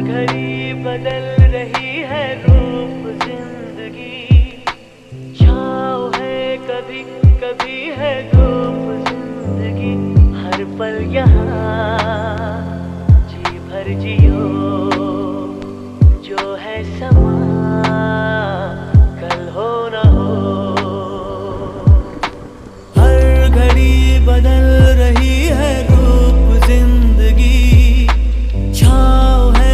घड़ी बदल रही है रूप जिंदगी, छाँव है कभी कभी है धूप जिंदगी। हर पल यहाँ जी भर जियो, जो है समा कल हो न हो। हर घड़ी बदल रही